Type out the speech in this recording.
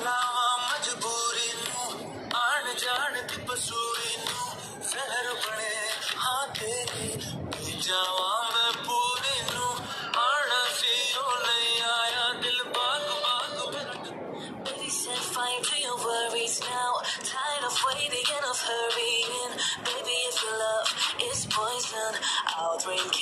लावा मजबूरी नू आन जान दी पसूरी नू जहर बने हाँ तेरी पी जावा मैं पूरी नू आना सी ओ नहीं आया दिल बाग बाग में Baby said fine to your worries now tired of waiting and of hurrying baby if your love is poison I'll drink